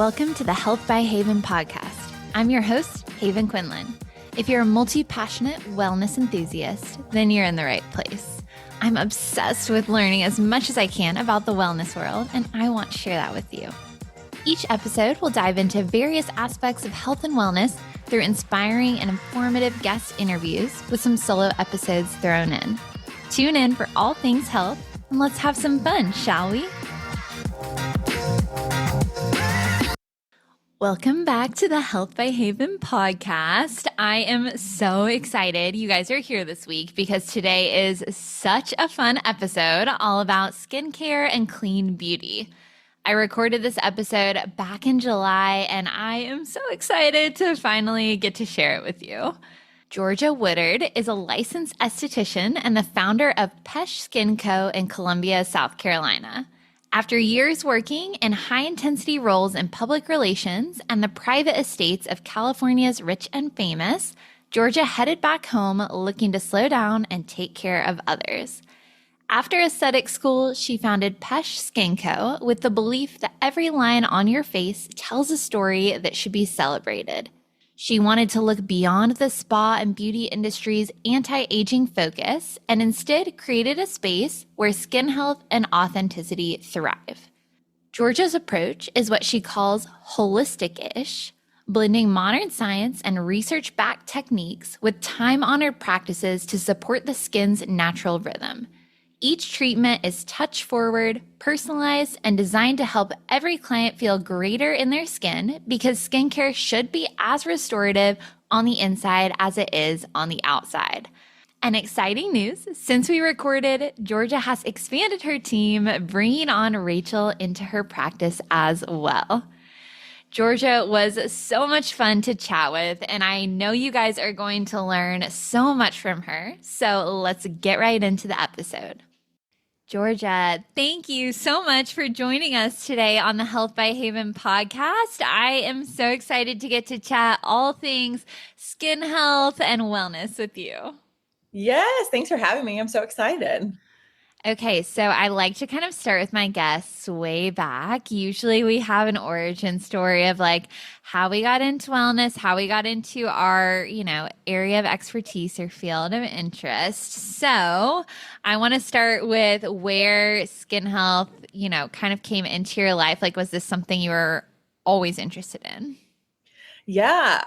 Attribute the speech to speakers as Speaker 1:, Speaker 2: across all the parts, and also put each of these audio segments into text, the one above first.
Speaker 1: Welcome to the Health by Haven podcast. I'm your host, Haven Quinlan. If you're a multi-passionate wellness enthusiast, then you're in the right place. I'm obsessed with learning as much as I can about the wellness world, and I want to share that with you. Each episode will dive into various aspects of health and wellness through inspiring and informative guest interviews with some solo episodes thrown in. Tune in for all things health, and let's have some fun, shall we? Welcome back to the Health by Haven podcast. I am so excited you guys are here this week because today is such a fun episode all about skincare and clean beauty. I recorded this episode back in July and I am so excited to finally get to share it with you. Georgia Woodard is a licensed esthetician and the founder of Pêche Skin Co. in Columbia, South Carolina. After years working in high-intensity roles in public relations and the private estates of California's rich and famous, Georgia headed back home looking to slow down and take care of others. After aesthetic school, she founded Pêche Skin Co. with the belief that every line on your face tells a story that should be celebrated. She wanted to look beyond the spa and beauty industry's anti-aging focus and instead created a space where skin health and authenticity thrive. Georgia's approach is what she calls holistic-ish, blending modern science and research-backed techniques with time-honored practices to support the skin's natural rhythm. Each treatment is touch-forward, personalized, and designed to help every client feel greater in their skin because skincare should be as restorative on the inside as it is on the outside. And exciting news, since we recorded, Georgia has expanded her team, bringing on Rachel into her practice as well. Georgia was so much fun to chat with, and I know you guys are going to learn so much from her. So let's get right into the episode. Georgia, thank you so much for joining us today on the Health by Haven podcast. I am so excited to get to chat all things skin health and wellness with you.
Speaker 2: Yes, thanks for having me. I'm so excited.
Speaker 1: Okay, so I like to kind of start with my guests way back. Usually we have an origin story of like how we got into wellness, how we got into our, area of expertise or field of interest. So I want to start with where skin health, kind of came into your life. Like, was this something you were always interested in?
Speaker 2: Yeah,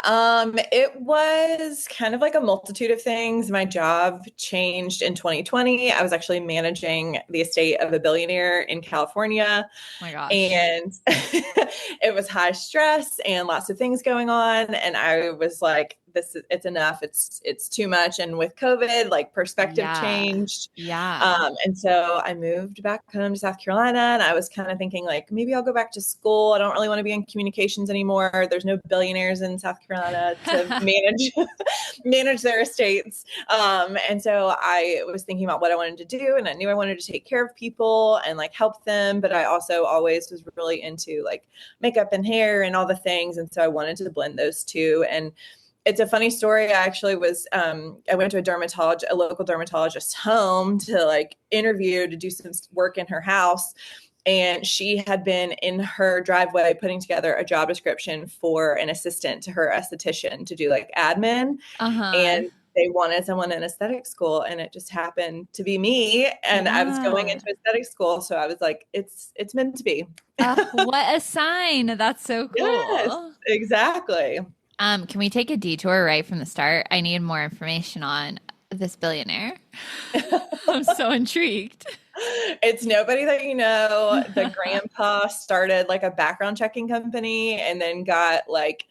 Speaker 2: it was kind of like a multitude of things. My job changed in 2020. I was actually managing the estate of a billionaire in California.
Speaker 1: Oh my gosh.
Speaker 2: And it was high stress and lots of things going on. And I was like, it's enough. It's too much. And with COVID, like perspective changed.
Speaker 1: Yeah.
Speaker 2: And so I moved back home to South Carolina and I was kind of thinking like, maybe I'll go back to school. I don't really want to be in communications anymore. There's no billionaires in South Carolina to manage their estates. And so I was thinking about what I wanted to do and I knew I wanted to take care of people and like help them. But I also always was really into like makeup and hair and all the things. And so I wanted to blend those two. And it's a funny story. I actually was, I went to a local dermatologist's home to like interview, to do some work in her house. And she had been in her driveway putting together a job description for an assistant to her esthetician to do like admin. And they wanted someone in aesthetic school and it just happened to be me. And I was going into aesthetic school. So I was like, it's meant to be.
Speaker 1: What a sign. That's so cool.
Speaker 2: Yes, exactly.
Speaker 1: Can we take a detour right from the start? I need more information on this billionaire. I'm so intrigued.
Speaker 2: It's nobody that you know. The grandpa started like a background checking company and then got like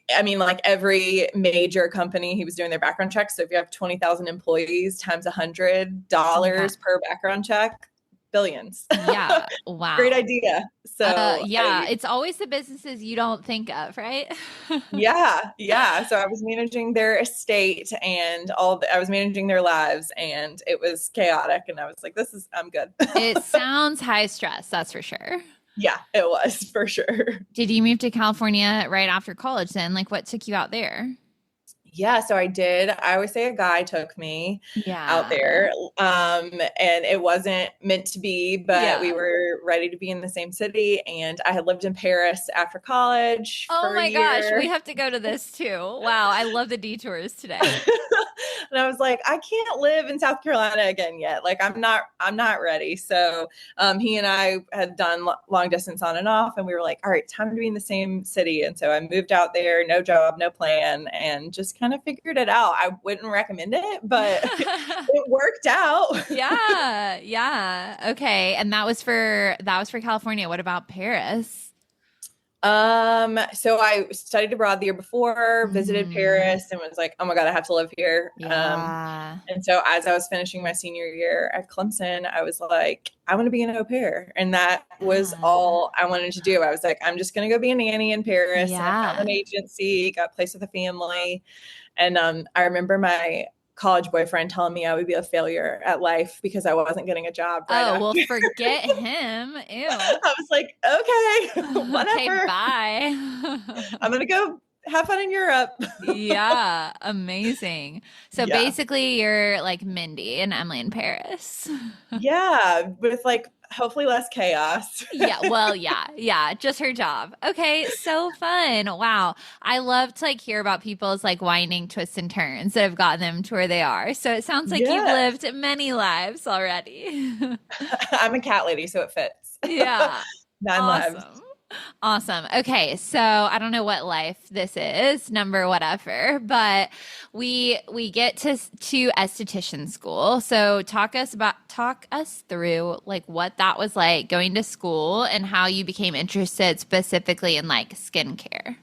Speaker 2: every major company, he was doing their background checks. So if you have 20,000 employees times $100 per background check, billions.
Speaker 1: Yeah. Wow.
Speaker 2: Great idea. So
Speaker 1: it's always the businesses you don't think of, right?
Speaker 2: Yeah. So I was managing their estate and I was managing their lives and it was chaotic. And I was like, I'm good.
Speaker 1: It sounds high stress. That's for sure.
Speaker 2: Yeah, it was for sure.
Speaker 1: Did you move to California right after college then? Like what took you out there?
Speaker 2: Yeah, so I did. I always say a guy took me out
Speaker 1: Yeah.
Speaker 2: there. And it wasn't meant to be, but we
Speaker 1: Yeah.
Speaker 2: were ready to be in the same city. And I had lived in Paris after college
Speaker 1: Oh
Speaker 2: for a
Speaker 1: my gosh, we
Speaker 2: year.
Speaker 1: have to go to this too. Wow, I love the detours today.
Speaker 2: And I was like, I can't live in South Carolina again yet. Like I'm not ready. So he and I had done long distance on and off, and we were like, all right, time to be in the same city. And so I moved out there, no job, no plan, and just kind of figured it out. I wouldn't recommend it, but it worked out.
Speaker 1: Yeah, yeah. Okay. And that was for California. What about Paris?
Speaker 2: So I studied abroad the year before, visited
Speaker 1: Mm,
Speaker 2: Paris, and was like, oh my God, I have to live here.
Speaker 1: yeah.
Speaker 2: And so as I was finishing my senior year at Clemson, I was like, I want to be an au pair. And that was
Speaker 1: Yeah.
Speaker 2: all I wanted to do. I was like, I'm just going to go be a nanny in Paris. And I found an
Speaker 1: Yeah.
Speaker 2: agency, got placed with a family. And I remember my college boyfriend telling me I would be a failure at life because I wasn't getting a job right
Speaker 1: Oh, well,
Speaker 2: after.
Speaker 1: forget him. Ew.
Speaker 2: I was like, okay,
Speaker 1: Okay,
Speaker 2: whatever.
Speaker 1: bye.
Speaker 2: I'm going to go have fun in Europe.
Speaker 1: Yeah, amazing. So
Speaker 2: Yeah.
Speaker 1: basically, you're like Mindy and Emily in Paris.
Speaker 2: Yeah. With like hopefully less chaos.
Speaker 1: Yeah, well, yeah, yeah, just her job. Okay, so fun. Wow. I love to like hear about people's like winding twists and turns that have gotten them to where they are. So it sounds like you've
Speaker 2: Yeah.
Speaker 1: lived many lives already.
Speaker 2: I'm a cat lady, so it fits.
Speaker 1: Yeah.
Speaker 2: 9 lives.
Speaker 1: Awesome. Awesome. Okay, so I don't know what life this is, number whatever, but we get to esthetician school. So talk us through like what that was like going to school and how you became interested specifically in like skincare.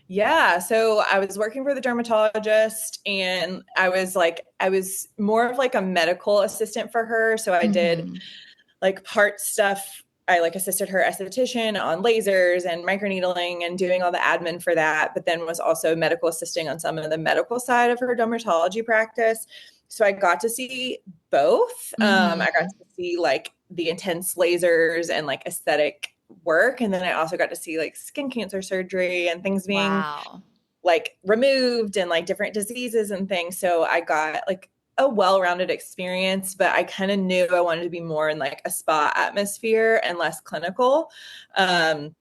Speaker 2: Yeah. So I was working for the dermatologist, and I was more of like a medical assistant for her. So I did
Speaker 1: Hmm.
Speaker 2: like part stuff. I like assisted her esthetician on lasers and microneedling and doing all the admin for that, but then was also medical assisting on some of the medical side of her dermatology practice. So I got to see both. I got
Speaker 1: Hmm.
Speaker 2: to see like the intense lasers and like aesthetic work. And then I also got to see like skin cancer surgery and things being
Speaker 1: Wow.
Speaker 2: like removed and like different diseases and things. So I got like a well-rounded experience, but I kind of knew I wanted to be more in like a spa atmosphere and less clinical. Um,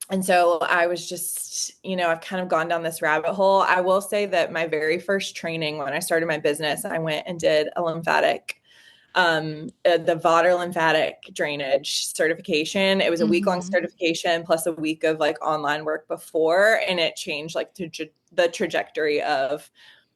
Speaker 2: and so I was just, I've kind of gone down this rabbit hole. I will say that my very first training when I started my business, I went and did a the Woodard lymphatic drainage certification. It was a week long
Speaker 1: Hmm.
Speaker 2: certification plus a week of like online work before, and it changed like the trajectory of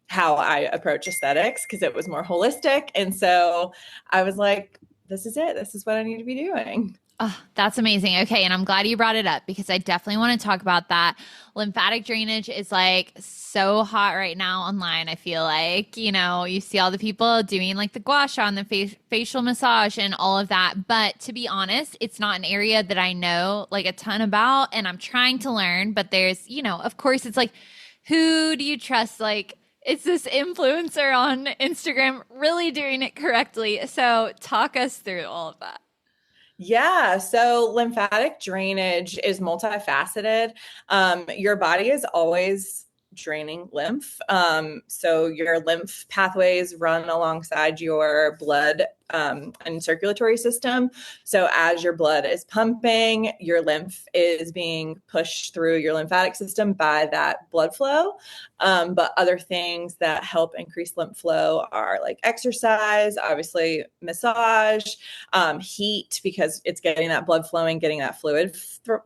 Speaker 2: how I approach aesthetics because it was more holistic. And so I was like, this is it. This is what I need to be doing.
Speaker 1: Oh, that's amazing. Okay. And I'm glad you brought it up because I definitely want to talk about that. Lymphatic drainage is like so hot right now online. I feel like, you see all the people doing like the gua sha and the facial massage and all of that. But to be honest, it's not an area that I know like a ton about and I'm trying to learn. But there's, of course, it's like, who do you trust? Like, is this influencer on Instagram really doing it correctly? So talk us through all of that.
Speaker 2: Yeah, so lymphatic drainage is multifaceted. Your body is always draining lymph. So your lymph pathways run alongside your blood and circulatory system. So as your blood is pumping, your lymph is being pushed through your lymphatic system by that blood flow. But other things that help increase lymph flow are like exercise, obviously massage, heat because it's getting that blood flowing, getting that fluid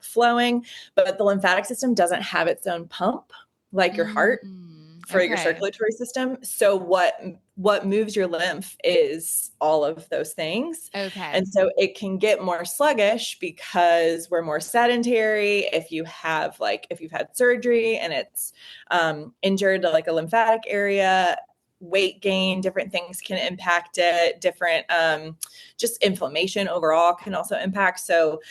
Speaker 2: flowing. But the lymphatic system doesn't have its own pump like your heart for your
Speaker 1: Okay.
Speaker 2: circulatory system. So what moves your lymph is all of those things.
Speaker 1: Okay.
Speaker 2: And so it can get more sluggish because we're more sedentary. If you've had surgery and it's injured like a lymphatic area, weight gain, different things can impact it, different just inflammation overall can also impact. So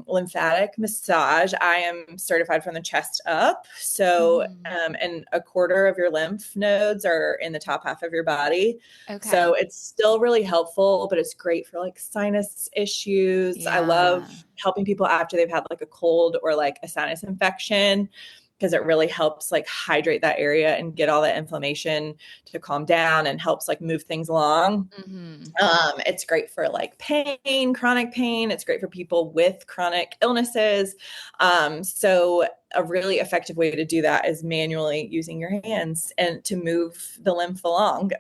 Speaker 2: lymphatic massage, I am certified from the chest up. So,
Speaker 1: Hmm.
Speaker 2: and a quarter of your lymph nodes are in the top half of your body. So
Speaker 1: Okay.
Speaker 2: it's still really helpful, but it's great for like sinus issues. I love
Speaker 1: Yeah.
Speaker 2: helping people after they've had like a cold or like a sinus infection. because it really helps like hydrate that area and get all that inflammation to calm down and helps like move things along.
Speaker 1: Mm-hmm.
Speaker 2: It's great for like pain, chronic pain. It's great for people with chronic illnesses. So a really effective way to do that is manually using your hands and to move the lymph along.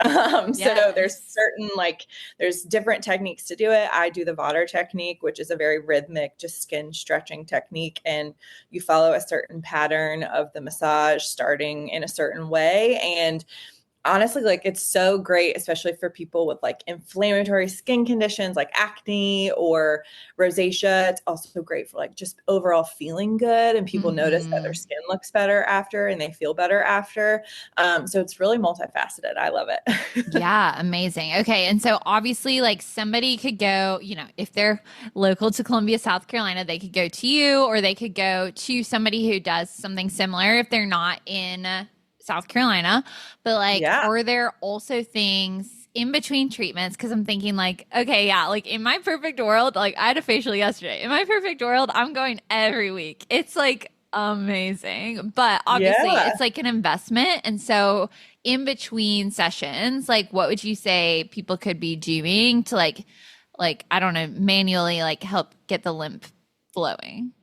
Speaker 2: So there's different techniques to do it. I do the Woodard technique, which is a very rhythmic, just skin stretching technique. And you follow a certain pattern of the massage starting in a certain way. And honestly, like it's so great, especially for people with like inflammatory skin conditions like acne or rosacea. It's also great for like just overall feeling good, and people notice that their skin looks better after and they feel better after. So it's really multifaceted. I love it.
Speaker 1: Yeah, amazing. Okay. And so obviously, like somebody could go, if they're local to Columbia, South Carolina, they could go to you, or they could go to somebody who does something similar if they're not in South Carolina. But like, are there also things in between treatments? Because I'm thinking like, okay, yeah, like in my perfect world, like I had a facial yesterday. In my perfect world, I'm going every week. It's like amazing. But obviously it's like an investment. And so in between sessions, like what would you say people could be doing to like, I don't know, manually like help get the lymph flowing?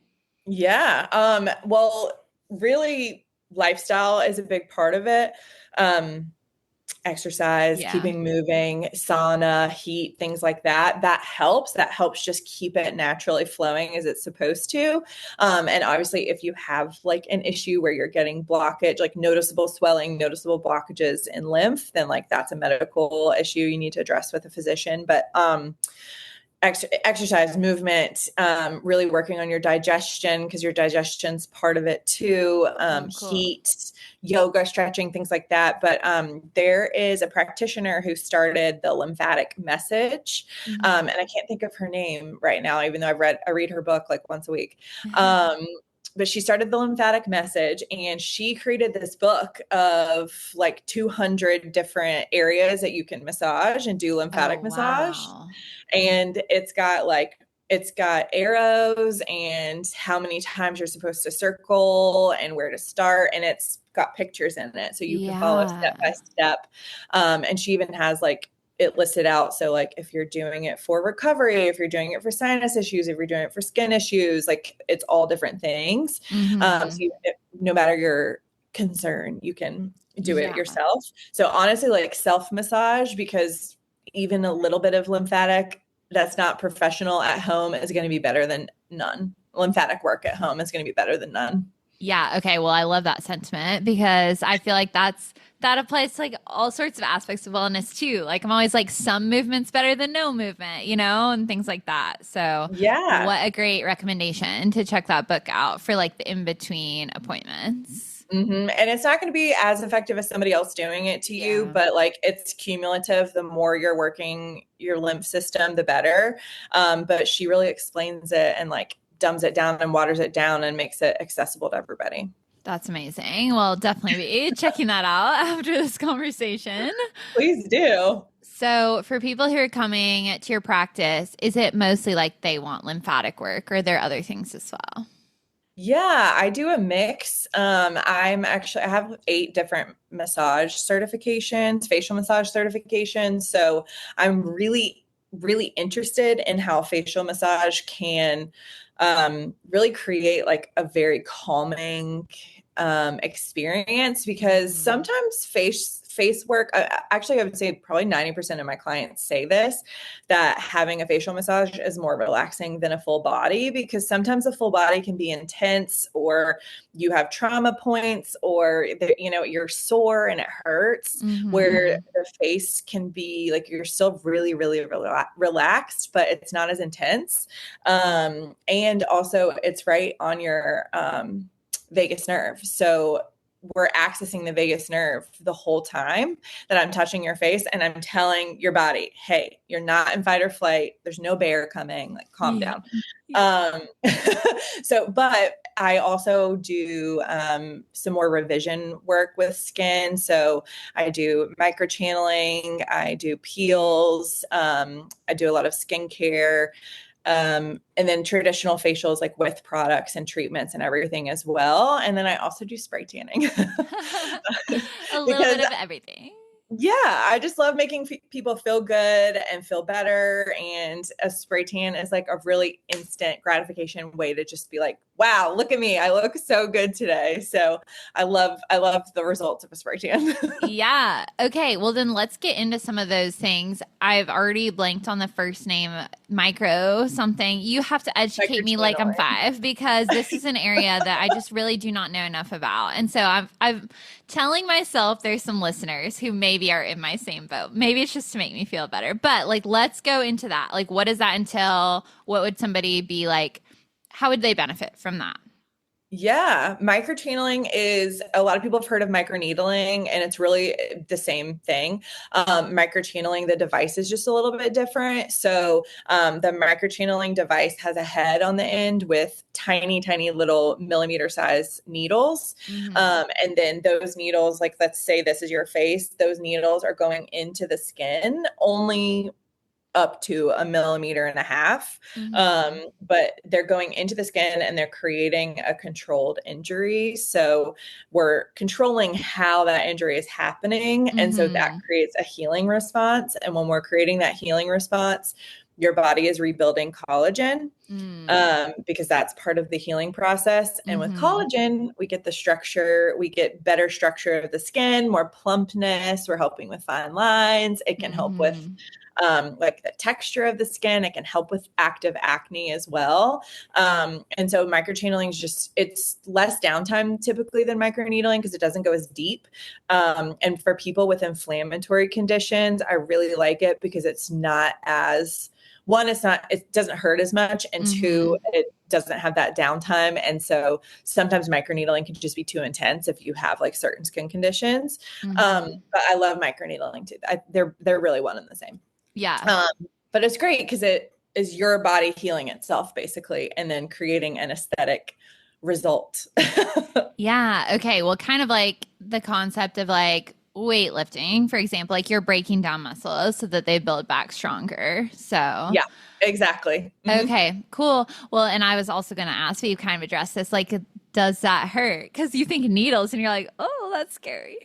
Speaker 2: Yeah. Well, really lifestyle is a big part of it. Exercise, keeping moving, sauna, heat, things like that. That helps just keep it naturally flowing as it's supposed to. And obviously if you have like an issue where you're getting blockage, like noticeable swelling, noticeable blockages in lymph, then like that's a medical issue you need to address with a physician. But, exercise, movement, really working on your digestion, because your digestion's part of it too.
Speaker 1: Cool.
Speaker 2: Heat, yoga, stretching, things like that. But there is a practitioner who started the lymphatic message. And I can't think of her name right now, even though I read her book like once a week. But she started the lymphatic message, and she created this book of like 200 different areas that you can massage and do lymphatic massage. And it's got arrows and how many times you're supposed to circle and where to start. And it's got pictures in it, so you can follow step by step. And she even has like it listed out. So like if you're doing it for recovery, if you're doing it for sinus issues, if you're doing it for skin issues, like it's all different things. So no matter your concern, you can do it yourself. So honestly, like self massage, because even a little bit of lymphatic that's not professional at home is going to be better than none. Lymphatic work at home is going to be better than none.
Speaker 1: Yeah. Okay. Well, I love that sentiment, because I feel like that applies to like all sorts of aspects of wellness too. Like I'm always like some movement's better than no movement, and things like that. So what a great recommendation to check that book out for like the in-between appointments.
Speaker 2: And it's not going to be as effective as somebody else doing it to you, but like it's cumulative. The more you're working your lymph system, the better. But she really explains it and like dumbs it down and waters it down and makes it accessible to everybody.
Speaker 1: That's amazing. Well, definitely be checking that out after this conversation.
Speaker 2: Please do.
Speaker 1: So for people who are coming to your practice, is it mostly like they want lymphatic work, or are there other things as well?
Speaker 2: Yeah, I do a mix. I have 8 different massage certifications, facial massage certifications. So I'm really, really interested in how facial massage can really create like a very calming experience, because sometimes face work, actually I would say probably 90% of my clients say this, that having a facial massage is more relaxing than a full body, because sometimes a full body can be intense, or you have trauma points, or you're sore and it hurts, where the face can be like you're still really, really, really relaxed, but it's not as intense. And also it's right on your vagus nerve. So we're accessing the vagus nerve the whole time that I'm touching your face, and I'm telling your body, hey, you're not in fight or flight. There's no bear coming, like calm down. But I also do some more revision work with skin. So I do microchanneling, I do peels, I do a lot of skincare. And then traditional facials, like with products and treatments and everything as well. And then I also do spray tanning
Speaker 1: A little
Speaker 2: because
Speaker 1: bit of everything.
Speaker 2: yeah, I just love making people feel good and feel better. And a spray tan is like a really instant gratification way to just be like, wow, look at me. I look so good today. So I love the results of a spray tan.
Speaker 1: Yeah. Okay. Well, then let's get into some of those things. I've already blanked on the first name, micro something. You have to educate me like I'm 5 because this is an area that I just really do not know enough about. And so I'm telling myself there's some listeners who maybe are in my same boat. Maybe it's just to make me feel better. But like, let's go into that. Like, what does that entail? What would somebody be like? How would they benefit from that?
Speaker 2: Yeah, microchanneling is a lot of people have heard of microneedling, and it's really the same thing. Microchanneling, the device is just a little bit different. So the microchanneling device has a head on the end with tiny, tiny little millimeter size needles.
Speaker 1: Mm-hmm.
Speaker 2: And then those needles, like let's say this is your face, those needles are going into the skin only up to 1.5 millimeters. But they're going into the skin and they're creating a controlled injury. So we're controlling how that injury is happening. And so that creates a healing response. And when we're creating that healing response, your body is rebuilding collagen because that's part of the healing process. And with collagen, we get the structure, we get better structure of the skin, more plumpness. We're helping with fine lines. It can help with like the texture of the skin. It can help with active acne as well. And so microchanneling is just, it's less downtime typically than microneedling because it doesn't go as deep. And for people with inflammatory conditions, I really like it because it's not as, one, it doesn't hurt as much. And two, it doesn't have that downtime. And so sometimes microneedling can just be too intense if you have like certain skin conditions. But I love microneedling too. They're really one and the same.
Speaker 1: Yeah.
Speaker 2: But it's great because it is your body healing itself basically, and then creating an aesthetic result.
Speaker 1: Yeah. Okay. Well, kind of like the concept of like weightlifting, for example, like you're breaking down muscles so that they build back stronger. So,
Speaker 2: yeah, exactly.
Speaker 1: Okay, cool. Well, and I was also going to ask, but you kind of addressed this, like, does that hurt? Because you think needles and you're like, oh, that's scary.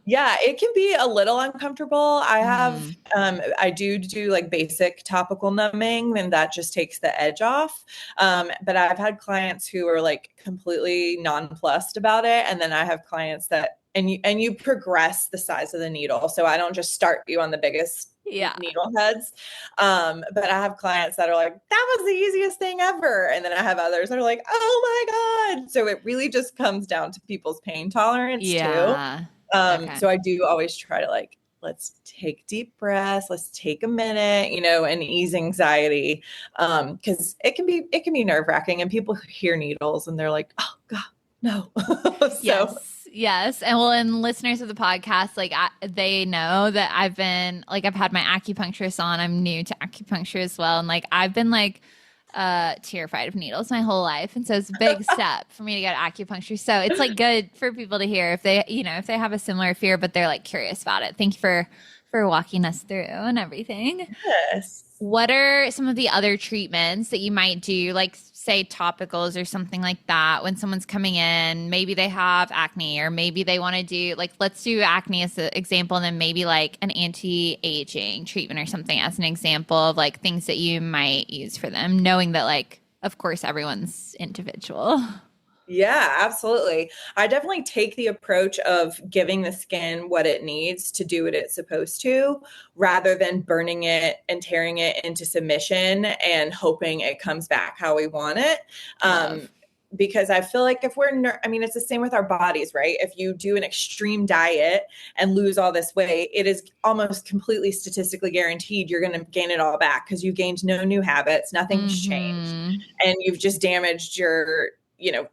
Speaker 2: Yeah, it can be a little uncomfortable. I do like basic topical numbing, and that just takes the edge off. But I've had clients who are like completely nonplussed about it. And then I have clients that, and you progress the size of the needle. So I don't just start you on the biggest needle heads. But I have clients that are like, that was the easiest thing ever. And then I have others that are like, oh my God. So it really just comes down to people's pain tolerance too.
Speaker 1: Okay.
Speaker 2: So I do always try to like, let's take deep breaths. Let's take a minute, and ease anxiety. Cause it can be nerve wracking, and people hear needles and they're like, oh God, no.
Speaker 1: Yes. And well, and listeners of the podcast, like they know that I've had my acupuncturist on. I'm new to acupuncture as well. And like, I've been like, terrified of needles my whole life. And so it's a big step for me to go to acupuncture. So it's like good for people to hear if they have a similar fear, but they're like curious about it. Thank you for walking us through and everything.
Speaker 2: Yes.
Speaker 1: What are some of the other treatments that you might do, like say topicals or something like that, when someone's coming in, maybe they have acne, or maybe they want to do like, let's do acne as an example, and then maybe like an anti-aging treatment or something as an example of like things that you might use for them, knowing that like, of course, everyone's individual.
Speaker 2: Yeah, absolutely. I definitely take the approach of giving the skin what it needs to do what it's supposed to, rather than burning it and tearing it into submission and hoping it comes back how we want it. Because I feel like if it's the same with our bodies, right? If you do an extreme diet and lose all this weight, it is almost completely statistically guaranteed you're going to gain it all back because you gained no new habits, nothing's changed, and you've just damaged your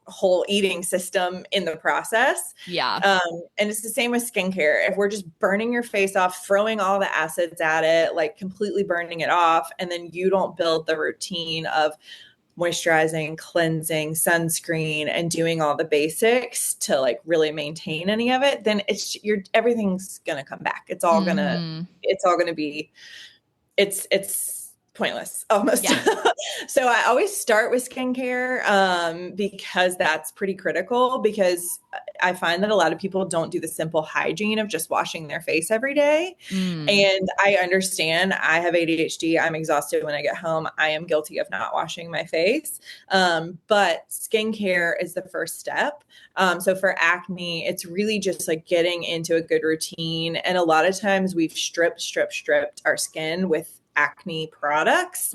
Speaker 2: whole eating system in the process.
Speaker 1: Yeah.
Speaker 2: And it's the same with skincare. If we're just burning your face off, throwing all the acids at it, like completely burning it off, and then you don't build the routine of moisturizing, cleansing, sunscreen, and doing all the basics to like really maintain any of it, then everything's going to come back. It's all going to be, it's pointless almost.
Speaker 1: Yeah.
Speaker 2: So I always start with skincare because that's pretty critical, because I find that a lot of people don't do the simple hygiene of just washing their face every day. And I understand, I have ADHD. I'm exhausted when I get home. I am guilty of not washing my face. But skincare is the first step. So for acne, it's really just like getting into a good routine. And a lot of times we've stripped our skin with acne products.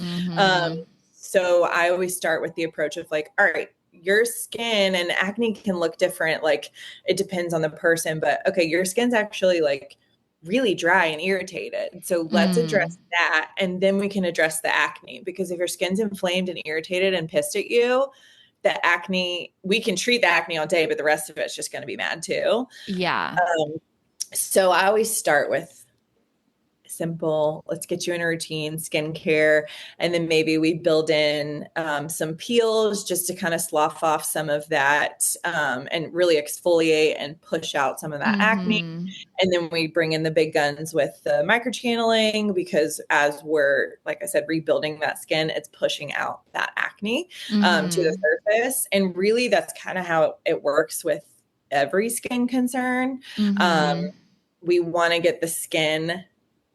Speaker 2: So I always start with the approach of like, all right, your skin, and acne can look different. Like it depends on the person, but okay, your skin's actually like really dry and irritated. So let's address that. And then we can address the acne, because if your skin's inflamed and irritated and pissed at you, the acne, we can treat the acne all day, but the rest of it's just going to be mad too.
Speaker 1: Yeah.
Speaker 2: So I always start with simple, let's get you in a routine, skincare, and then maybe we build in some peels just to kind of slough off some of that and really exfoliate and push out some of that acne. And then we bring in the big guns with the microchanneling, because as we're, like I said, rebuilding that skin, it's pushing out that acne to the surface. And really that's kind of how it works with every skin concern. We want to get the skin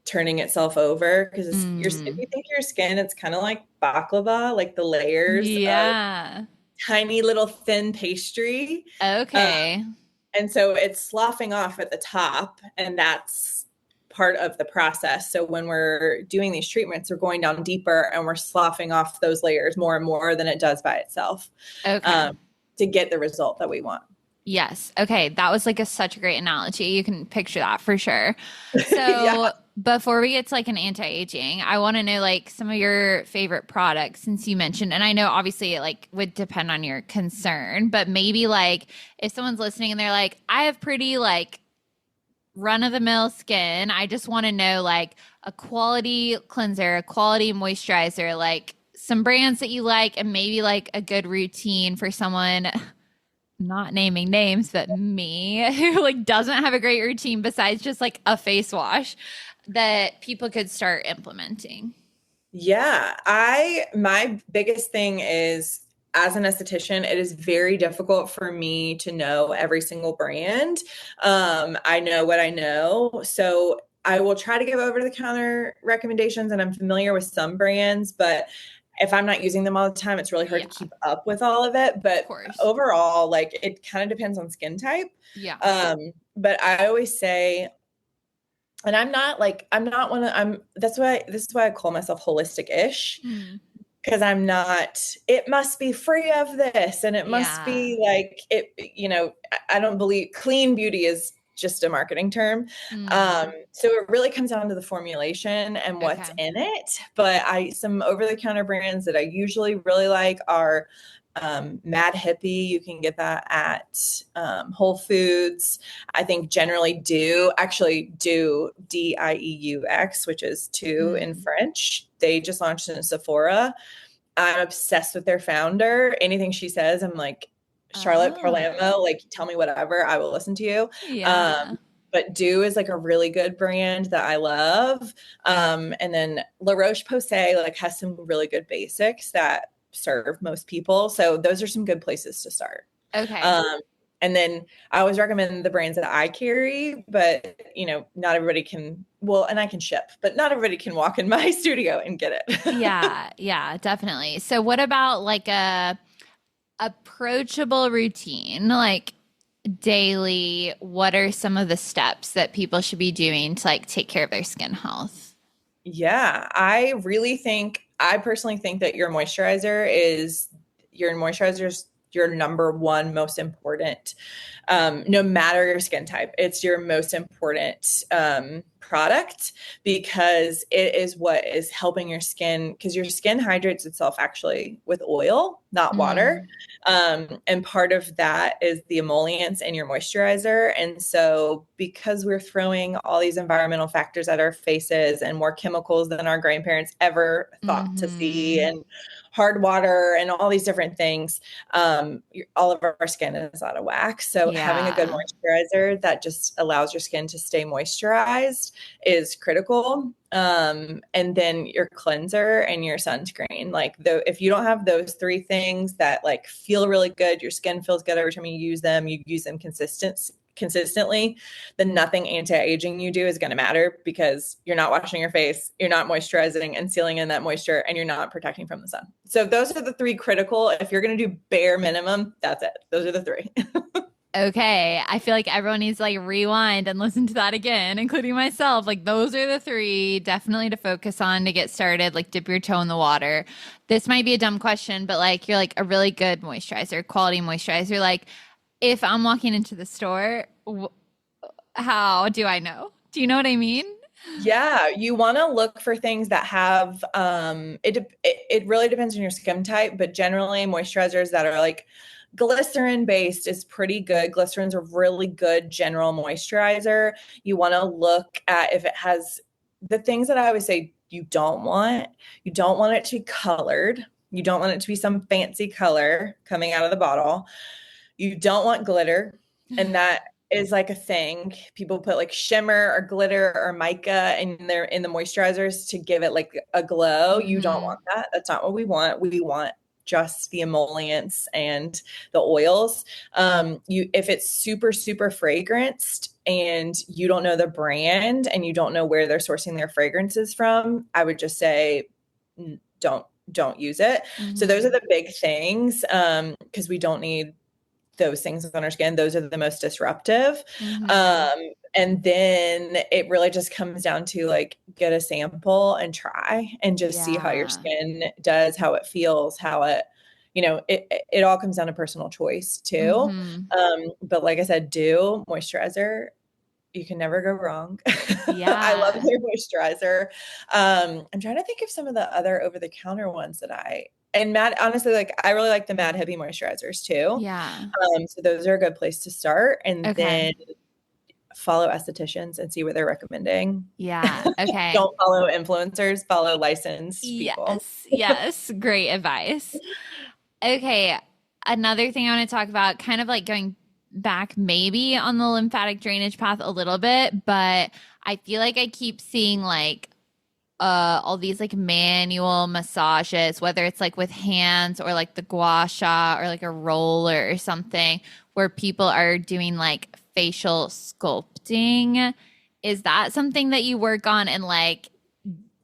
Speaker 2: turning itself over, because if you think your skin, it's kind of like baklava, like the layers of tiny little thin pastry.
Speaker 1: Okay.
Speaker 2: And so it's sloughing off at the top, and that's part of the process. So when we're doing these treatments, we're going down deeper and we're sloughing off those layers more and more than it does by itself to get the result that we want.
Speaker 1: Yes. Okay. That was like such a great analogy. You can picture that for sure. So before we get to like an anti-aging, I want to know like some of your favorite products, since you mentioned, and I know obviously it like would depend on your concern, but maybe like if someone's listening and they're like, I have pretty like run of the mill skin, I just want to know like a quality cleanser, a quality moisturizer, like some brands that you like, and maybe like a good routine for someone, not naming names, but me, who like doesn't have a great routine besides just like a face wash, that people could start implementing.
Speaker 2: Yeah. My biggest thing is, as an esthetician, it is very difficult for me to know every single brand. I know what I know. So I will try to give over the counter recommendations, and I'm familiar with some brands, but if I'm not using them all the time, it's really hard to keep up with all of it. But overall, like it kind of depends on skin type.
Speaker 1: Yeah.
Speaker 2: But I always say, and this is why I call myself holistic-ish, because I'm not, it must be free of this, and it must be like it, I don't believe clean beauty is just a marketing term. So it really comes down to the formulation and what's in it. But some over-the-counter brands that I usually really like are Mad Hippie. You can get that at Whole Foods. I think generally Deux Dieux, which is two in French. They just launched in Sephora. I'm obsessed with their founder. Anything she says, I'm like, Charlotte Parlamo, like tell me whatever, I will listen to you. But Deux is like a really good brand that I love. And then La Roche-Posay like has some really good basics that serve most people. So those are some good places to start.
Speaker 1: Okay.
Speaker 2: And then I always recommend the brands that I carry, but not everybody can, and I can ship, but not everybody can walk in my studio and get it.
Speaker 1: Yeah, definitely. So what about like a approachable routine, like daily? What are some of the steps that people should be doing to like take care of their skin health?
Speaker 2: Yeah, I personally think that your moisturizer is your number one most important, no matter your skin type. It's your most important product, because it is what is helping your skin, because your skin hydrates itself actually with oil, not water. And part of that is the emollients in your moisturizer. And so because we're throwing all these environmental factors at our faces and more chemicals than our grandparents ever thought to see, and hard water and all these different things, all of our skin is out of whack. So having a good
Speaker 1: Yeah.
Speaker 2: moisturizer that just allows your skin to stay moisturized is critical. And then your cleanser and your sunscreen. Like if you don't have those three things that like feel really good, your skin feels good every time you use them consistently, then nothing anti-aging you do is going to matter, because you're not washing your face, you're not moisturizing and sealing in that moisture, and you're not protecting from the sun. So those are the three critical. If you're going to do bare minimum, that's it. Those are the three.
Speaker 1: Okay, I feel like everyone needs to like rewind and listen to that again, including myself. Like those are the three definitely to focus on to get started, like dip your toe in the water. This might be a dumb question, but like you're like a really good moisturizer, quality moisturizer. Like if I'm walking into the store, how do I know? Do you know what I mean?
Speaker 2: Yeah, you want to look for things that have it really depends on your skin type, but generally moisturizers that are like glycerin based is pretty good. Glycerin's a really good general moisturizer. You want to look at if it has the things that I always say you don't want. You don't want it to be colored. You don't want it to be some fancy color coming out of the bottle. You don't want glitter, and that is like a thing. People put like shimmer or glitter or mica in the moisturizers to give it like a glow. You don't want that. That's not what we want. We want just the emollients and the oils. If it's super, super fragranced and you don't know the brand and you don't know where they're sourcing their fragrances from, I would just say don't use it. So those are the big things, because we don't need those things on our skin. Those are the most disruptive. And then it really just comes down to like get a sample and try and just see how your skin does, how it feels, how it, it all comes down to personal choice too. But like I said, do moisturizer. You can never go wrong.
Speaker 1: Yeah.
Speaker 2: I love their moisturizer. I'm trying to think of some of the other over-the-counter ones and Mad, honestly, like I really like the Mad Hippie moisturizers too.
Speaker 1: Yeah.
Speaker 2: So those are a good place to start, and then follow estheticians and see what they're recommending.
Speaker 1: Yeah. Okay.
Speaker 2: Don't follow influencers, follow licensed people.
Speaker 1: Yes. Great advice. Okay. Another thing I want to talk about, kind of like going back maybe on the lymphatic drainage path a little bit, but I feel like I keep seeing like all these like manual massages, whether it's like with hands or like the gua sha or like a roller or something, where people are doing like facial sculpting. Is that something that you work on, and like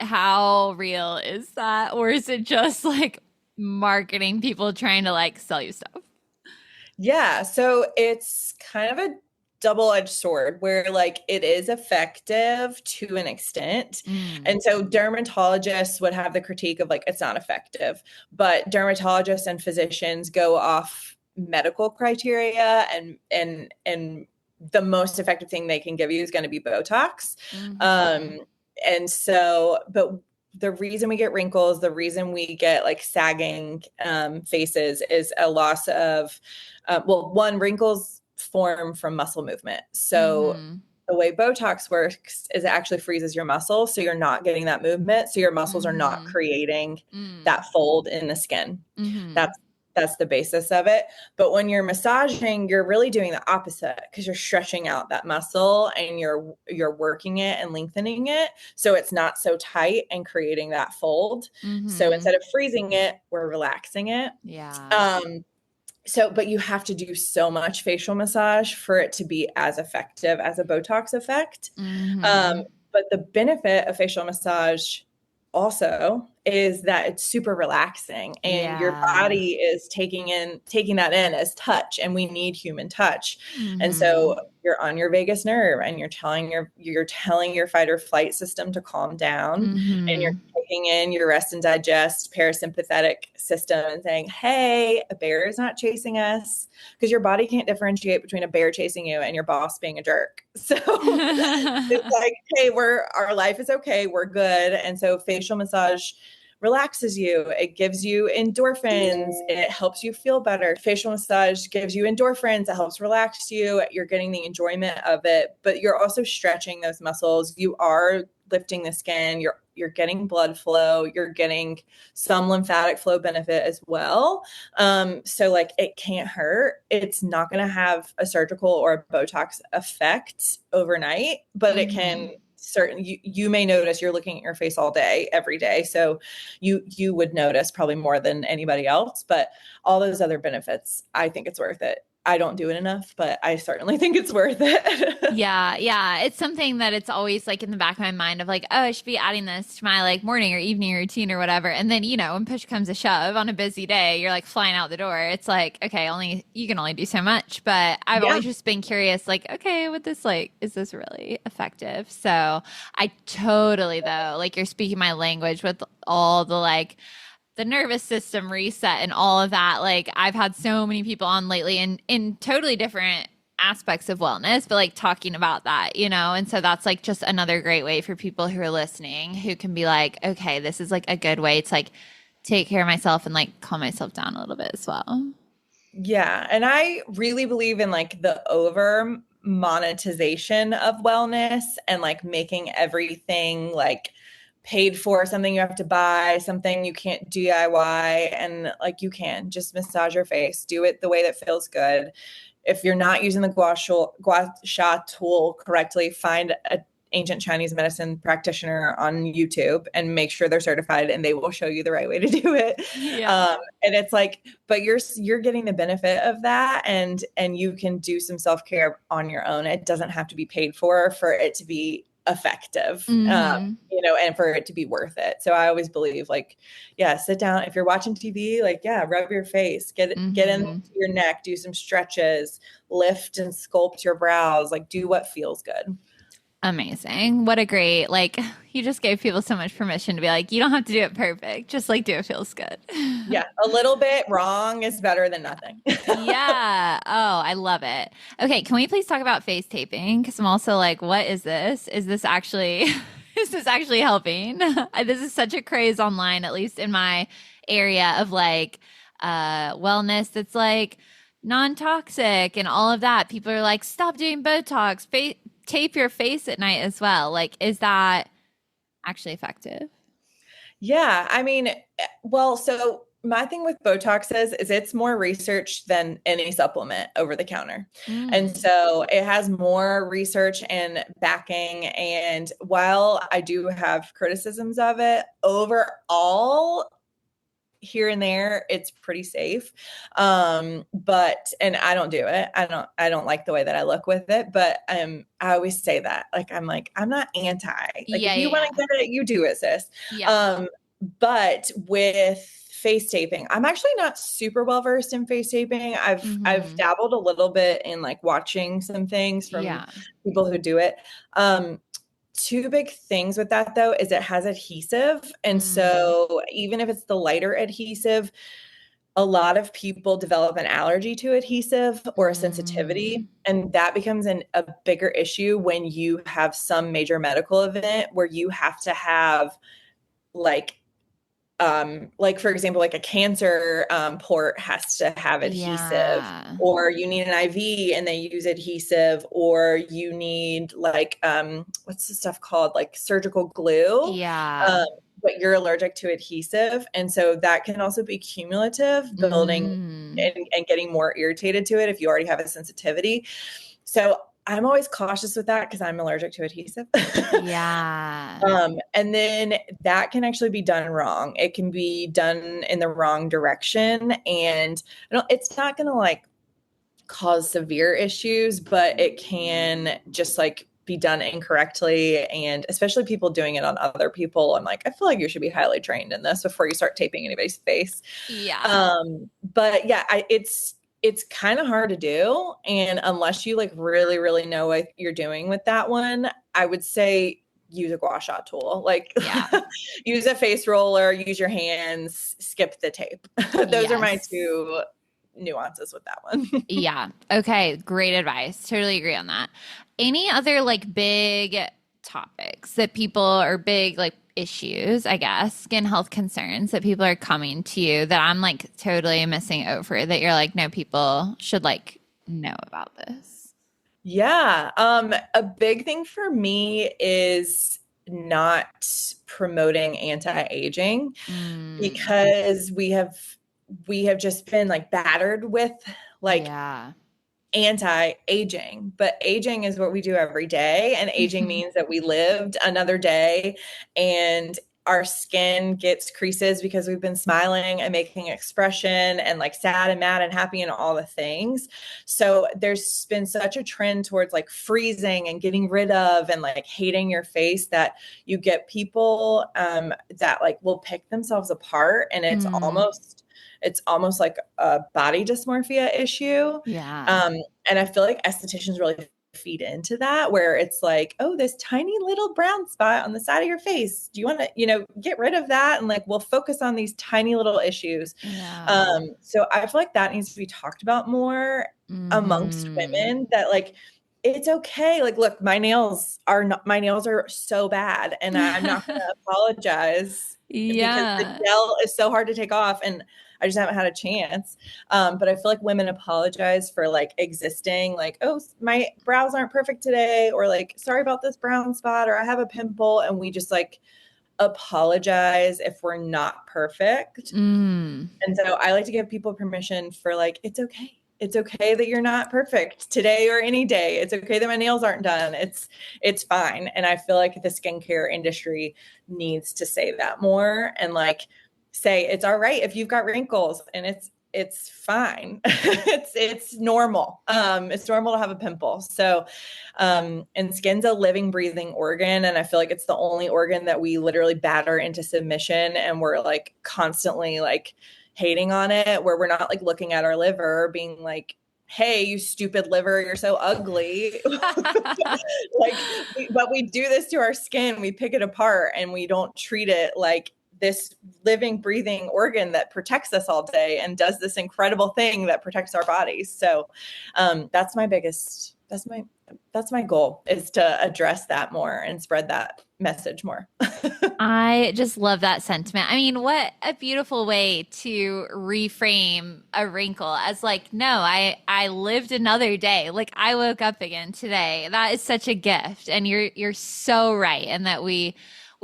Speaker 1: how real is that? Or is it just like marketing people trying to like sell you stuff?
Speaker 2: Yeah. So it's kind of a double-edged sword where like it is effective to an extent. And so dermatologists would have the critique of like it's not effective, but dermatologists and physicians go off medical criteria, and the most effective thing they can give you is going to be Botox. And so, but the reason we get wrinkles, the reason we get like sagging faces is a loss of, one, wrinkles form from muscle movement. So the way Botox works is it actually freezes your muscle. So you're not getting that movement. So your muscles are not creating that fold in the skin. That's the basis of it. But when you're massaging, you're really doing the opposite, because you're stretching out that muscle and you're working it and lengthening it. So it's not so tight and creating that fold. So instead of freezing it, we're relaxing it.
Speaker 1: Yeah.
Speaker 2: But you have to do so much facial massage for it to be as effective as a Botox effect. But the benefit of facial massage also is that it's super relaxing, and your body is taking that in as touch, and we need human touch. And so you're on your vagus nerve, and you're telling your fight or flight system to calm down, and you're taking in your rest and digest parasympathetic system and saying, hey, a bear is not chasing us, because your body can't differentiate between a bear chasing you and your boss being a jerk. So it's like, hey, our life is okay. We're good. And so facial massage relaxes you. It gives you endorphins. It helps you feel better. Facial massage gives you endorphins. It helps relax you. You're getting the enjoyment of it, but you're also stretching those muscles. You are lifting the skin. You're getting blood flow. You're getting some lymphatic flow benefit as well. So like it can't hurt. It's not going to have a surgical or a Botox effect overnight, but it can you may notice you're looking at your face all day, every day. So you would notice probably more than anybody else, but all those other benefits, I think it's worth it. I don't do it enough, but I certainly think it's worth it.
Speaker 1: Yeah, yeah. It's something that it's always like in the back of my mind of like, oh, I should be adding this to my like morning or evening routine or whatever. And then, you know, when push comes to shove on a busy day, you're like flying out the door. It's like, okay, you can only do so much. But I've always just been curious, like, okay, with this, like, is this really effective? So I totally, though, like you're speaking my language with all the like the nervous system reset and all of that. Like I've had so many people on lately in totally different aspects of wellness, but like talking about that, you know? And so that's like just another great way for people who are listening who can be like, okay, this is like a good way to like take care of myself and like calm myself down a little bit as well.
Speaker 2: Yeah. And I really believe in like the over monetization of wellness and like making everything like paid for, something you have to buy, something you can't DIY. And like you can just massage your face, do it the way that feels good. If you're not using the gua sha tool correctly, find an ancient Chinese medicine practitioner on YouTube and make sure they're certified, and they will show you the right way to do it. Yeah. And it's like, but you're getting the benefit of that, and you can do some self-care on your own. It doesn't have to be paid for it to be effective, you know, and for it to be worth it. So I always believe like, yeah, sit down. If you're watching TV, like, yeah, rub your face, get into your neck, do some stretches, lift and sculpt your brows, like do what feels good.
Speaker 1: Amazing. What a great, like, you just gave people so much permission to be like, you don't have to do it perfect. Just like do it feels good.
Speaker 2: Yeah. A little bit wrong is better than nothing.
Speaker 1: Yeah. Oh, I love it. Okay. Can we please talk about face taping? Because I'm also like, what is this? Is this actually, is this actually helping? This is such a craze online, at least in my area of like, wellness that's like non-toxic and all of that. People are like, stop doing Botox, tape your face at night as well. Like, is that actually effective?
Speaker 2: Yeah. I mean, well, so my thing with Botox is it's more research than any supplement over the counter. And so it has more research and backing. And while I do have criticisms of it, overall, here and there, it's pretty safe. But, and I don't do it. I don't like the way that I look with it, but, I always say that, like, I'm not anti, like, if you want to get it, you do it, sis. Yeah. But with face taping, I'm actually not super well versed in face taping. I've dabbled a little bit in like watching some things from people who do it. Two big things with that though is it has adhesive. And so even if it's the lighter adhesive, a lot of people develop an allergy to adhesive or a sensitivity. And that becomes a bigger issue when you have some major medical event where you have to have like for example, like a cancer port has to have adhesive, or you need an IV and they use adhesive, or you need like what's the stuff called, like surgical glue, but you're allergic to adhesive, and so that can also be cumulative, building and getting more irritated to it if you already have a sensitivity. So I'm always cautious with that because I'm allergic to adhesive. And then that can actually be done wrong. It can be done in the wrong direction, and it's not going to like cause severe issues, but it can just like be done incorrectly. And especially people doing it on other people, I'm like, I feel like you should be highly trained in this before you start taping anybody's face. But yeah, it's kind of hard to do. And unless you like really, really know what you're doing with that one, I would say use a gua sha tool. Like use a face roller, use your hands, skip the tape. Those are my two nuances with that one.
Speaker 1: Okay. Great advice. Totally agree on that. Any other like big topics that people are big, like issues, I guess, skin health concerns that people are coming to you that I'm like totally missing over that you're like, no, people should like know about this?
Speaker 2: Yeah. A big thing for me is not promoting anti-aging
Speaker 1: Mm,
Speaker 2: because we have just been like battered with like
Speaker 1: yeah.
Speaker 2: anti-aging, but aging is what we do every day, and aging means that we lived another day, and our skin gets creases because we've been smiling and making expression and like sad and mad and happy and all the things. So there's been such a trend towards like freezing and getting rid of and like hating your face that you get people that like will pick themselves apart, and
Speaker 1: Mm,
Speaker 2: it's almost like a body dysmorphia issue.
Speaker 1: yeah.
Speaker 2: um, and I feel like estheticians really feed into that, where it's like, oh, this tiny little brown spot on the side of your face. Do you want to, get rid of that? And like, we'll focus on these tiny little issues.
Speaker 1: Yeah.
Speaker 2: So I feel like that needs to be talked about more amongst
Speaker 1: Mm-hmm.
Speaker 2: women, that like, it's okay. Like, look, my nails are so bad, and I'm not going to apologize because the
Speaker 1: Yeah.
Speaker 2: gel is so hard to take off, and I just haven't had a chance. But I feel like women apologize for like existing, like, oh, my brows aren't perfect today, or like, sorry about this brown spot, or I have a pimple. And we just like apologize if we're not perfect.
Speaker 1: Mm.
Speaker 2: And so I like to give people permission for like, it's okay. It's okay that you're not perfect today or any day. It's okay that my nails aren't done. It's fine. And I feel like the skincare industry needs to say that more, and like say it's all right if you've got wrinkles, and it's fine. It's normal. It's normal to have a pimple. So and skin's a living, breathing organ, and I feel like it's the only organ that we literally batter into submission, and we're like constantly like hating on it, where we're not like looking at our liver being like, hey, you stupid liver, you're so ugly. Like, but we do this to our skin. We pick it apart, and we don't treat it like this living, breathing organ that protects us all day and does this incredible thing that protects our bodies. So that's my biggest, that's my goal, is to address that more and spread that message more.
Speaker 1: I just love that sentiment. I mean, what a beautiful way to reframe a wrinkle as like, no, I lived another day. Like I woke up again today. That is such a gift. And you're so right. And that we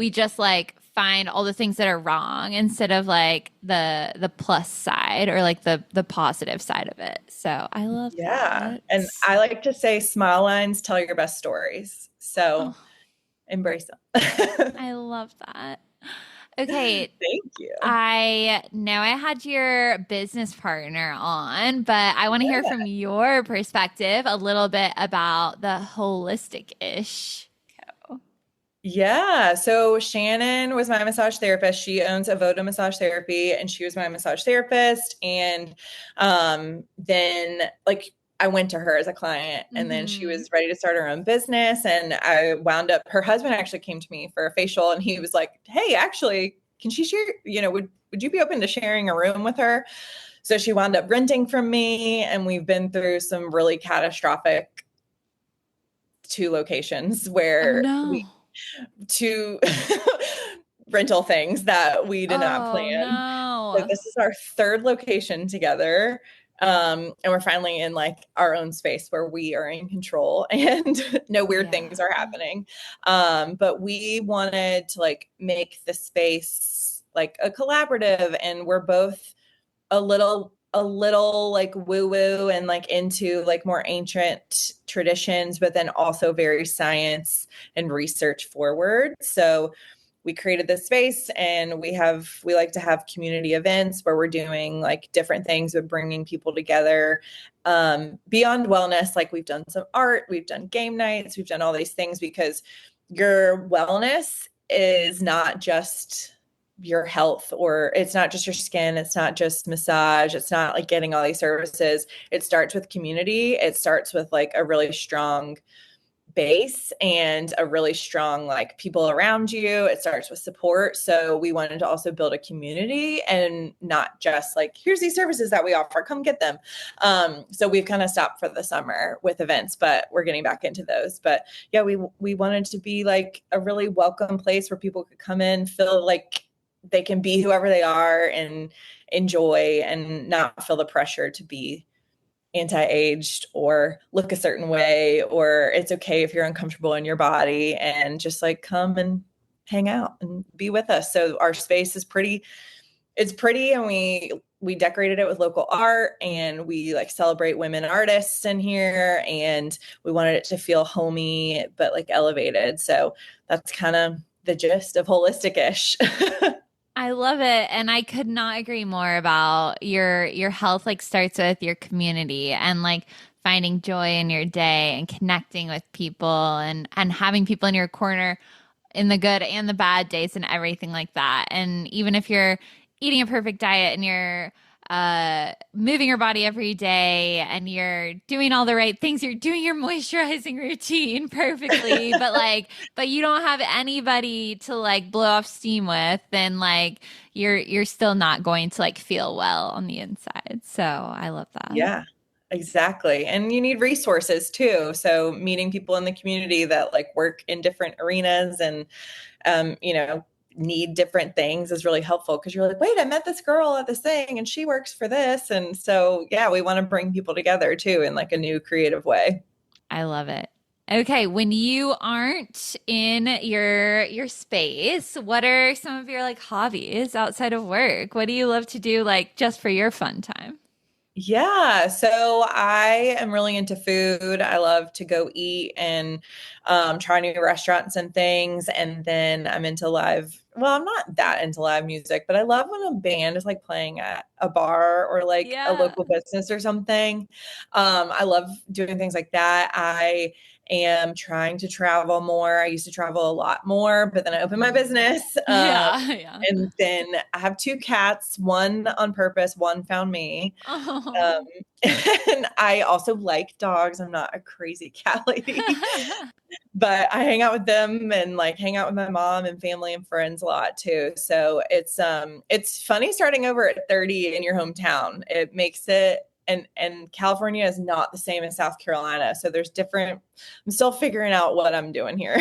Speaker 1: just like find all the things that are wrong instead of like the plus side or like the positive side of it. So I love
Speaker 2: Yeah.
Speaker 1: that.
Speaker 2: And I like to say smile lines tell your best stories. So
Speaker 1: Oh,
Speaker 2: embrace them.
Speaker 1: I love that. Okay,
Speaker 2: Thank you.
Speaker 1: I know I had your business partner on, but I want to hear from your perspective a little bit about the holistic-ish.
Speaker 2: Yeah. So Shannon was my massage therapist. She owns Avoda Massage Therapy, and she was my massage therapist. And then like I went to her as a client, and then she
Speaker 1: Mm-hmm.
Speaker 2: was ready to start her own business. And I wound up, her husband actually came to me for a facial, and he was like, hey, actually, can she share, would you be open to sharing a room with her? So she wound up renting from me, and we've been through some really catastrophic two locations
Speaker 1: Oh
Speaker 2: where
Speaker 1: no.
Speaker 2: we two rental things that we did not
Speaker 1: Oh
Speaker 2: plan. So
Speaker 1: no.
Speaker 2: this is our third location together. And we're finally in like our own space where we are in control and no weird
Speaker 1: Yeah.
Speaker 2: things are happening. But we wanted to like make the space like a collaborative, and we're both a little like woo woo and like into like more ancient traditions, but then also very science and research forward. So we created this space, and we like to have community events where we're doing like different things with bringing people together. Beyond wellness, like we've done some art, we've done game nights, we've done all these things, because your wellness is not just your health, or it's not just your skin, it's not just massage, it's not like getting all these services. It starts with community. It starts with like a really strong base and a really strong like people around you. It starts with support. So we wanted to also build a community, and not just like, here's these services that we offer, come get them. So we've kind of stopped for the summer with events, but we're getting back into those. But yeah, we wanted to be like a really welcome place where people could come in, feel like they can be whoever they are and enjoy, and not feel the pressure to be anti-aged or look a certain way, or it's okay if you're uncomfortable in your body, and just like come and hang out and be with us. So our space is pretty, it's pretty, and we decorated it with local art, and we like celebrate women artists in here, and we wanted it to feel homey but like elevated. So that's kind of the gist of Holistic-ish.
Speaker 1: I love it. And I could not agree more about your health like starts with your community and like finding joy in your day and connecting with people and having people in your corner in the good and the bad days and everything like that. And even if you're eating a perfect diet and you're moving your body every day and you're doing all the right things, you're doing your moisturizing routine perfectly, but you don't have anybody to like blow off steam with, then like you're still not going to like feel well on the inside. So I love that.
Speaker 2: Yeah, exactly. And you need resources too. So meeting people in the community that like work in different arenas and, you know, need different things is really helpful, because you're like, wait, I met this girl at this thing and she works for this. And so, yeah, we want to bring people together too in like a new creative way.
Speaker 1: I love it. Okay, when you aren't in your space, what are some of your like hobbies outside of work? What do you love to do like just for your fun time?
Speaker 2: Yeah, so I am really into food. I love to go eat and try new restaurants and things. And then I'm into live. Well, I'm not that into live music, but I love when a band is like playing at a bar or like a
Speaker 1: Yeah.
Speaker 2: local business or something. I love doing things like that. I am trying to travel more. I used to travel a lot more, but then I opened my business.
Speaker 1: Yeah, yeah.
Speaker 2: And then I have two cats, one on purpose, one found me.
Speaker 1: Oh.
Speaker 2: Um, and I also like dogs. I'm not a crazy cat lady, but I hang out with them and like hang out with my mom and family and friends a lot too. So it's funny starting over at 30 in your hometown. It makes it, and California is not the same as South Carolina. So there's different, I'm still figuring out what I'm doing here.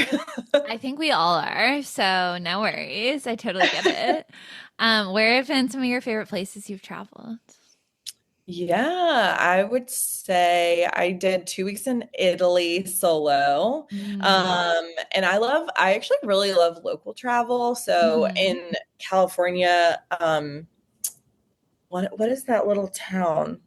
Speaker 1: I think we all are, so no worries. I totally get it. Where have been some of your favorite places you've traveled?
Speaker 2: Yeah, I would say I did 2 weeks in Italy solo.
Speaker 1: Mm.
Speaker 2: And I actually really love local travel. So
Speaker 1: Hmm.
Speaker 2: in California, what is that little town?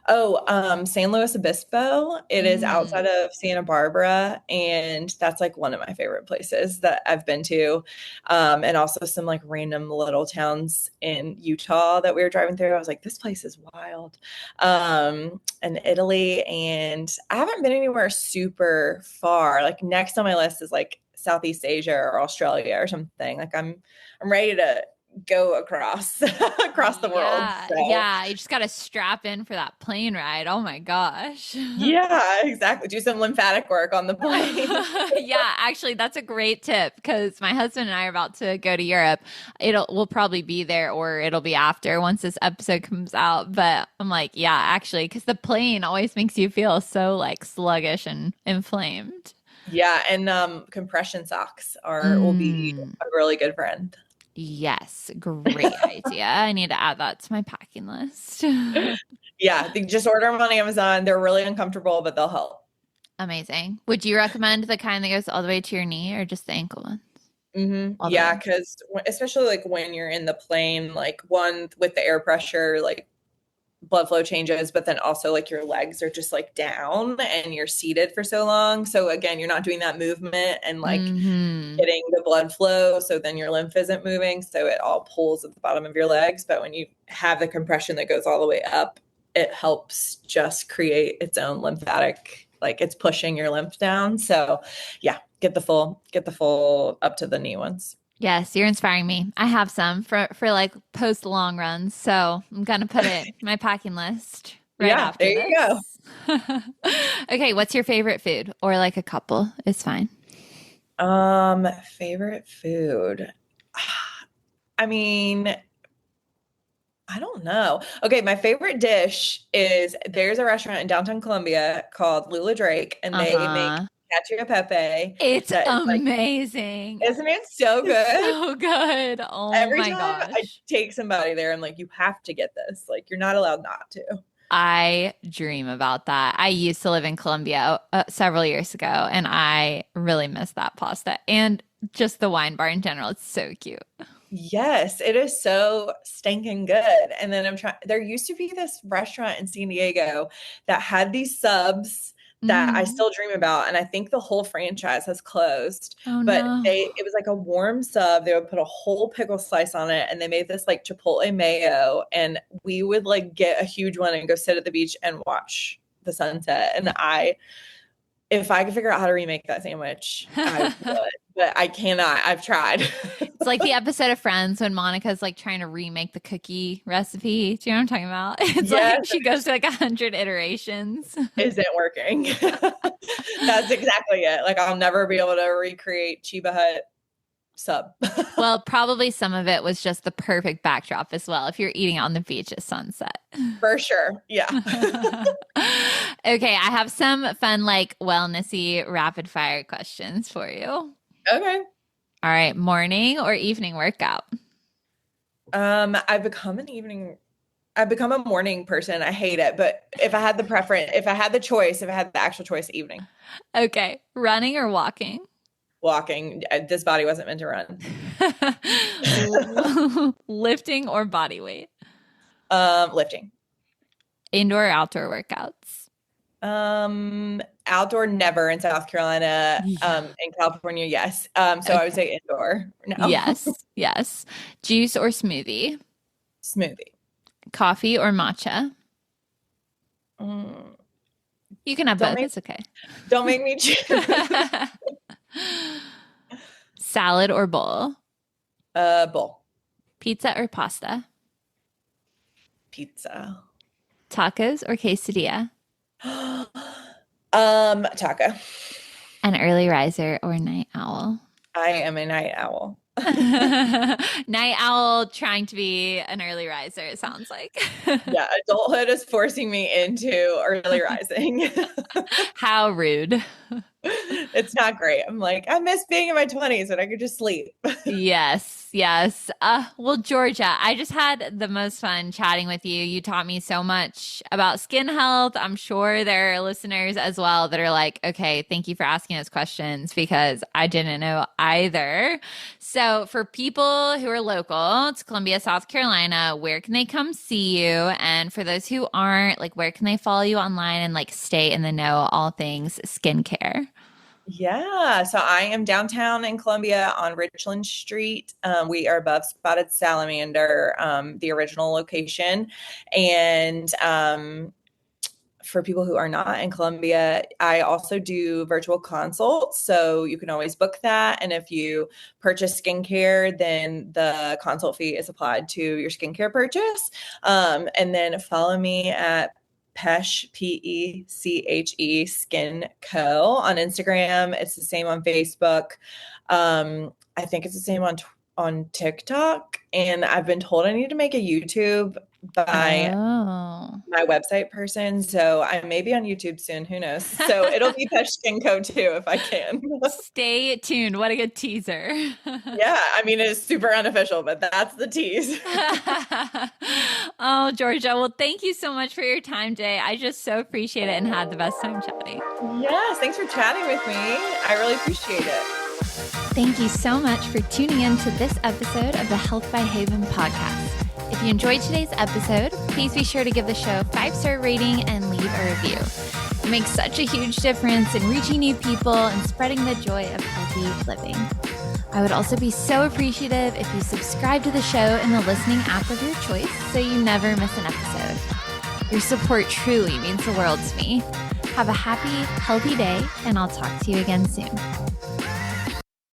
Speaker 2: Oh, San Luis Obispo. It is outside
Speaker 1: Mm.
Speaker 2: of Santa Barbara, and that's like one of my favorite places that I've been to. And also some like random little towns in Utah that we were driving through. I was like, this place is wild. And Italy, and I haven't been anywhere super far. Like next on my list is like Southeast Asia or Australia or something. Like I'm ready to go across across the world.
Speaker 1: Yeah,
Speaker 2: So
Speaker 1: yeah. You just got to strap in for that plane ride. Oh my gosh.
Speaker 2: yeah, exactly. Do some lymphatic work on the plane.
Speaker 1: Yeah, actually, that's a great tip because my husband and I are about to go to Europe. We'll probably be there or it'll be after once this episode comes out. But I'm like, yeah, actually, because the plane always makes you feel so like sluggish and inflamed.
Speaker 2: Yeah, and compression socks are will be
Speaker 1: Mm,
Speaker 2: a really good friend.
Speaker 1: yes, great idea. I need to add that to my packing list.
Speaker 2: Yeah, they just order them on Amazon. They're really uncomfortable, but they'll help.
Speaker 1: Amazing. Would you recommend the kind that goes all the way to your knee or just the ankle one? All the
Speaker 2: Yeah,
Speaker 1: way.
Speaker 2: because especially like when you're in the plane, like one with the air pressure, like blood flow changes, but then also like your legs are just like down and you're seated for so long. So again, you're not doing that movement and like
Speaker 1: Mm-hmm.
Speaker 2: getting the blood flow. So then your lymph isn't moving. So it all pulls at the bottom of your legs. But when you have the compression that goes all the way up, it helps just create its own lymphatic, like it's pushing your lymph down. So yeah, get the full up to the knee ones.
Speaker 1: Yes, you're inspiring me. I have some for like post long runs, so I'm gonna put it in my packing list right
Speaker 2: Yeah, there
Speaker 1: after
Speaker 2: you go.
Speaker 1: this. Okay, what's your favorite food? Or like a couple is fine.
Speaker 2: Favorite food. I mean, I don't know. Okay, my favorite dish is there's a restaurant in downtown Columbia called Lula Drake, and they make
Speaker 1: Uh-huh.
Speaker 2: cacio e pepe
Speaker 1: It's
Speaker 2: that is like,
Speaker 1: amazing.
Speaker 2: isn't it so
Speaker 1: It's
Speaker 2: good?
Speaker 1: so good. Oh
Speaker 2: Every
Speaker 1: my
Speaker 2: time I
Speaker 1: gosh.
Speaker 2: take somebody there, I'm like, you have to get this. Like, you're not allowed not to.
Speaker 1: I dream about that. I used to live in Colombia several years ago, and I really miss that pasta. And just the wine bar in general. It's so cute.
Speaker 2: Yes, it is so stinking good. And then there used to be this restaurant in San Diego that had these subs that I still dream about. And I think the whole franchise has closed,
Speaker 1: Oh
Speaker 2: but
Speaker 1: no.
Speaker 2: it was like a warm sub. They would put a whole pickle slice on it and they made this like Chipotle mayo. And we would like get a huge one and go sit at the beach and watch the sunset. And if I could figure out how to remake that sandwich, I would, but I cannot. I've tried.
Speaker 1: It's like the episode of Friends when Monica's like trying to remake the cookie recipe. Do you know what I'm talking about? It's like she goes through like 100 iterations.
Speaker 2: Isn't working. That's exactly it. Like I'll never be able to recreate Chiba Hut sub.
Speaker 1: Well, probably some of it was just the perfect backdrop as well if you're eating on the beach at sunset.
Speaker 2: For sure. Yeah.
Speaker 1: Okay, I have some fun like wellnessy rapid fire questions for you.
Speaker 2: Okay.
Speaker 1: All right, morning or evening workout?
Speaker 2: I've become a morning person. I hate it, but if I had the actual choice, evening.
Speaker 1: Okay, running or walking?
Speaker 2: Walking. This body wasn't meant to run.
Speaker 1: Lifting or body weight?
Speaker 2: Lifting.
Speaker 1: Indoor or outdoor workouts?
Speaker 2: Outdoor never. In South Carolina. In California, yes. So I would say indoor. No.
Speaker 1: Yes. Juice or smoothie?
Speaker 2: Smoothie.
Speaker 1: Coffee or matcha? You can have both. It's okay.
Speaker 2: Don't make me choose.
Speaker 1: Salad or bowl?
Speaker 2: Bowl.
Speaker 1: Pizza or pasta?
Speaker 2: Pizza.
Speaker 1: Tacos or quesadilla?
Speaker 2: Taco.
Speaker 1: An early riser or night owl?
Speaker 2: I am a night owl.
Speaker 1: Night owl trying to be an early riser, it sounds like.
Speaker 2: Yeah, adulthood is forcing me into early rising.
Speaker 1: How rude.
Speaker 2: It's not great. I'm like, I miss being in my 20s and I could just sleep.
Speaker 1: Yes. Well, Georgia, I just had the most fun chatting with you. You taught me so much about skin health. I'm sure there are listeners as well that are like, okay, thank you for asking us questions because I didn't know either. So for people who are local to Columbia, South Carolina, where can they come see you? And for those who aren't, like, where can they follow you online and like stay in the know all things skincare?
Speaker 2: Yeah. So I am downtown in Columbia on Richland Street. We are above Spotted Salamander, the original location. And for people who are not in Columbia, I also do virtual consults. So you can always book that. And if you purchase skincare, then the consult fee is applied to your skincare purchase. And then follow me at Pêche, Peche, Skin Co. on Instagram. It's the same on Facebook. I think it's the same on TikTok. And I've been told I need to make a YouTube by my website person. So I may be on YouTube soon. Who knows? So it'll be Pêche Skin Co. too, if I can.
Speaker 1: Stay tuned. What a good teaser.
Speaker 2: Yeah. I mean, it's super unofficial, but that's the tease.
Speaker 1: Oh, Georgia. Well, thank you so much for your time today. I just so appreciate it and had the best time chatting.
Speaker 2: Yes. Thanks for chatting with me. I really appreciate it.
Speaker 1: Thank you so much for tuning in to this episode of the Health by Haven podcast. If you enjoyed today's episode, please be sure to give the show a 5-star rating and leave a review. It makes such a huge difference in reaching new people and spreading the joy of healthy living. I would also be so appreciative if you subscribe to the show in the listening app of your choice so you never miss an episode. Your support truly means the world to me. Have a happy, healthy day, and I'll talk to you again soon.